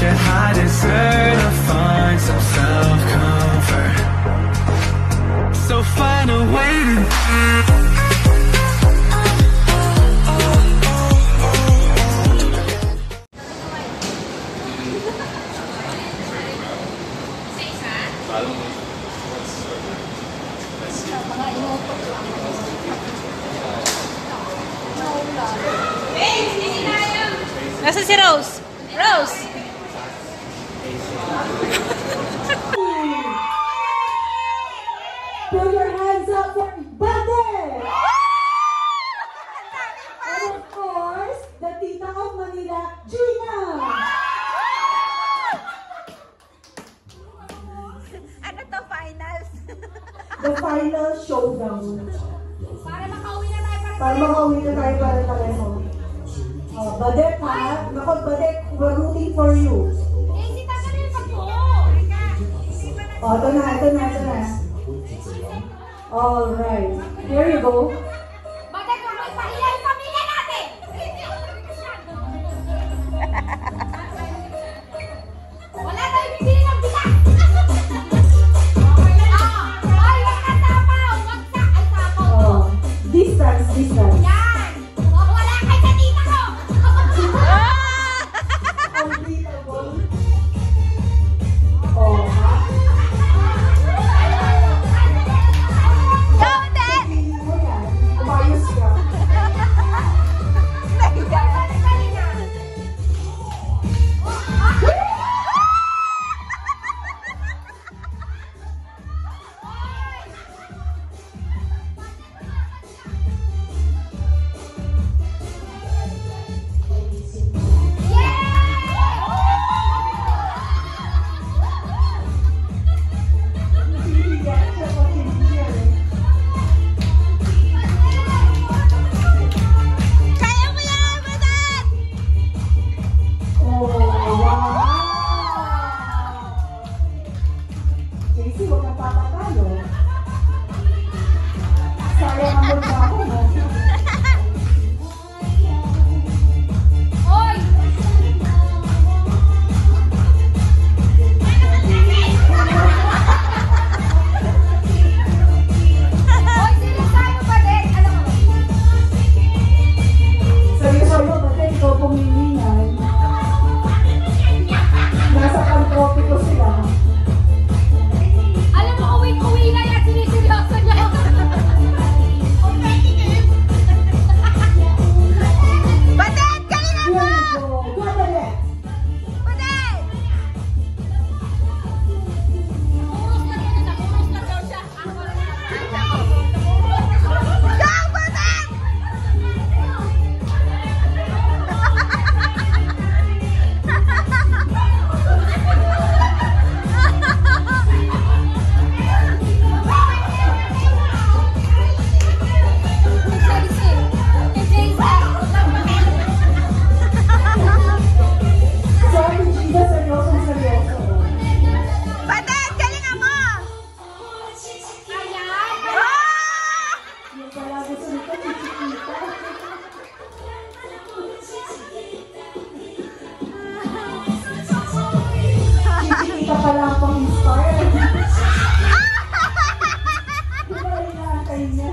yet I deserve to find some self-comfort. So find a way to Nasaan si Rose? Rose! Put your hands up for Bate! And of course, the Tita of Manila, Gina! Ano to, finals? The final showdown. Para makauwi na tayo Para makauwi na tayo pare-pareho. Badek ha? Naku, Badek, we're rooting for you. si Tata na yung pagpo! Ito na. Alright. Here you go. Bakit kung may pahiya yung pamilya natin? Wala tayong bibili ng bigas! Ay, wag ka sapaw! Wagsak! Ay, sapaw! Distance. Yan! Wala kay sa tita ko! Unbeatable. Feeling mo yan. Umayos ka. Casey, huwag kang papatalo. Sayang ang magbago mo. Oy! Oy, sino tayo ba din? Alam mo? Seryoso mo, bakit ikaw pumilingan? Nasa pantropiko sila. Alam mo, uwi na yan. Siniseryoso niya. Batet! Galingan mo! Here you go. Go, Badek. Batet! Urus lang yan. Urus lang daw siya. Go, Batet! Sorry, Gina, seryoso. Batet! Galingan mo! Yung pala gusto nito, chichikita. Chichikita pala ang pang-inspire. Di ba rin naantay niya?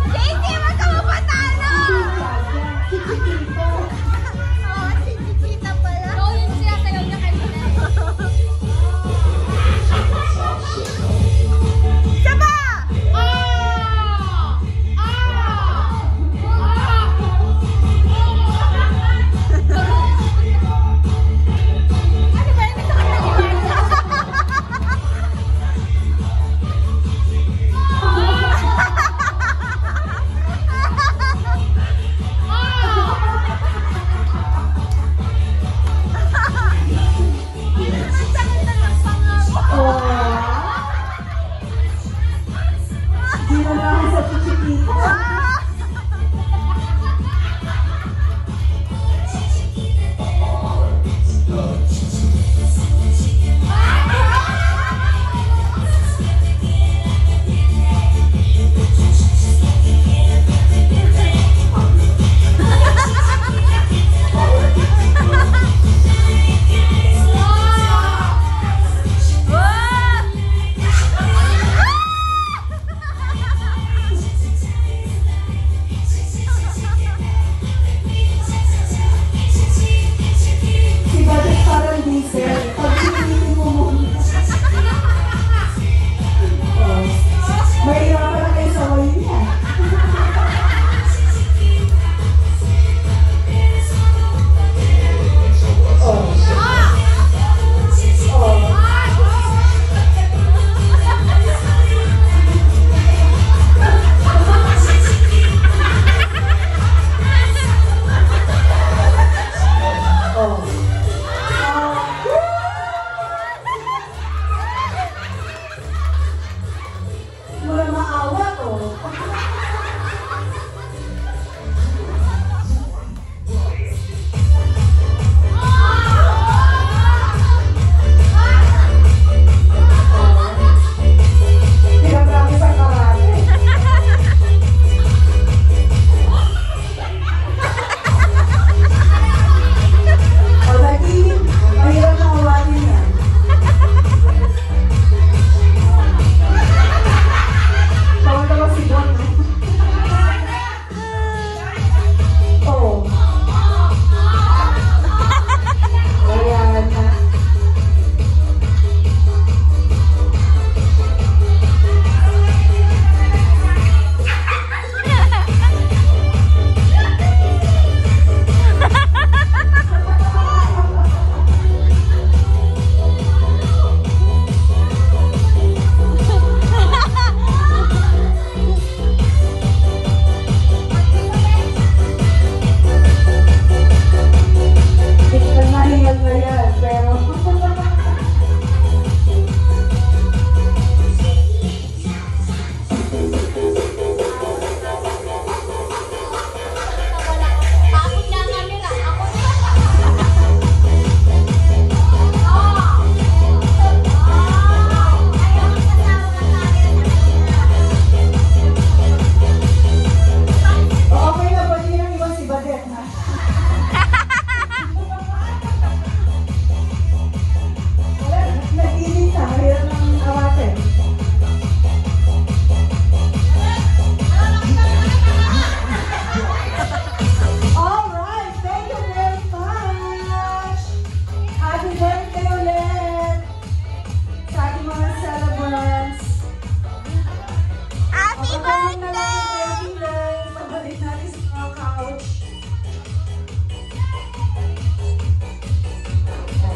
Casey, wag ka mapatalo! Chichikita. Si Chiquita pala. Oo, yung sinasayaw niya kanina.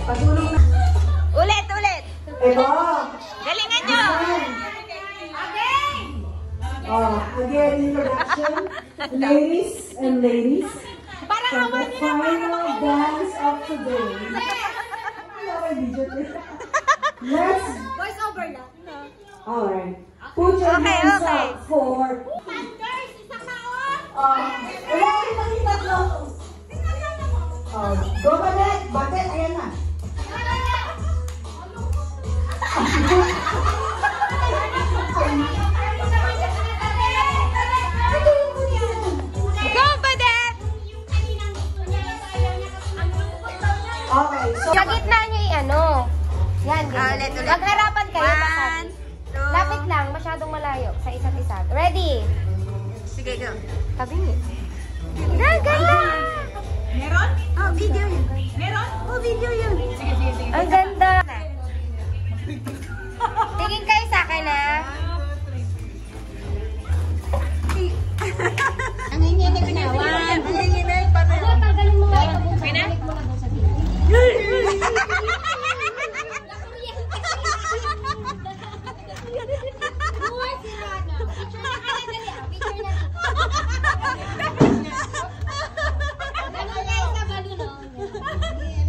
Patulong na. Ulit. Ito. Galingan nyo. Again, introduction. Ladies and ladies. Parang For the final dance of today. Let's. Voice over lang. Alright. Put your hands up for. Thunders, isang maon. Wala rin nakita ko. Go Badet. Badet, ayan na. Go, Badet! Okay, so. Sa gitna niyo i-ano. Yan, Ulit. Magharapan kayo. 1, 2. Lapit lang, masyadong malayo sa isa't isa. Ready? Sige, go. Tabi niyo. Ganda! Meron? Oh, video yun. Meron? Oh, video yun. Sige. Ang ganda! Tingin kayo sa akin, ha? Ang ingay na pinawan. Ang ingay na pinawan. Pagaling mo nga ito. Pina?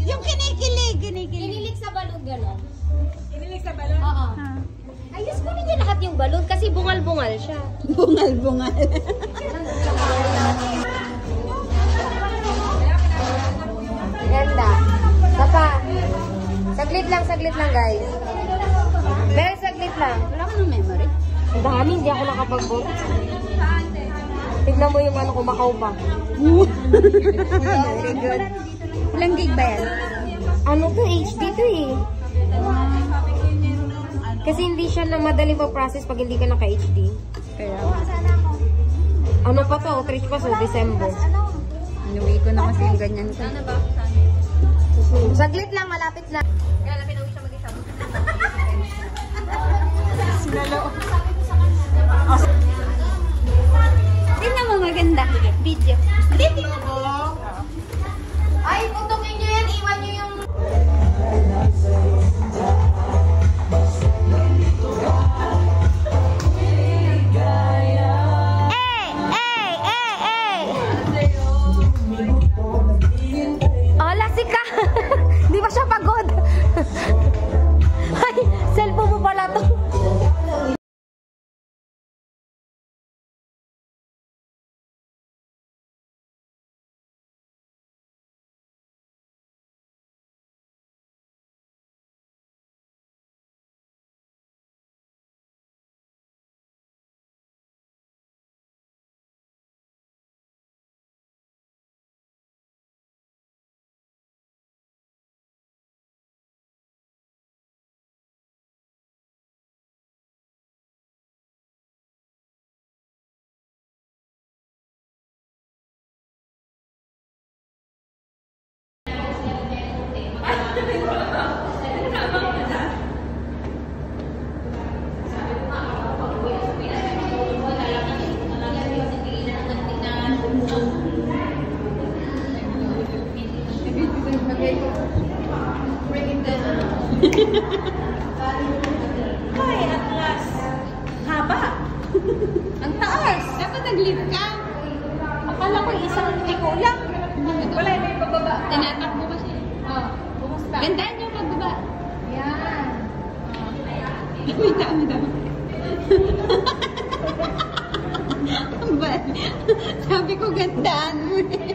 Yung kinikilig. Kinilig sa balon, gano'n. Kinilig sa balon? Oo. Ayos ko niyo lahat yung balon kasi bungal-bungal siya. Bungal. Ganda. Saka, saglit lang guys. Very saglit lang. Wala ka ng memory? Ang dami, hindi ako nakapag-vote. Tignan mo yung ano ko, Macau pa. Very good. Ilang gig ba yan? Ano to, HD to eh. Kasi hindi siya na madaling pa-process pag hindi ka naka-HD. Kaya, Ano pa to, outreach pa sa December. inuwi ko na kasi yung ganyan ko. Saglit lang, malapit na. Tingnan mo maganda. Video. Ay, putungin nyo yan, iwan nyo yung... Oh, lasik ka! Di ba siya pagod? Ay, cellphone mo pala to. Ay, at last. Haba. Ang taas. Dapat nag-lift ka. Akala ko isang hindi ko lang. Wala, may pababa. Tinatakbo kasi. Oh, bumusta. Gandaan yung pagbaba. Yan. Dami. Sabi ko gandaan mo eh.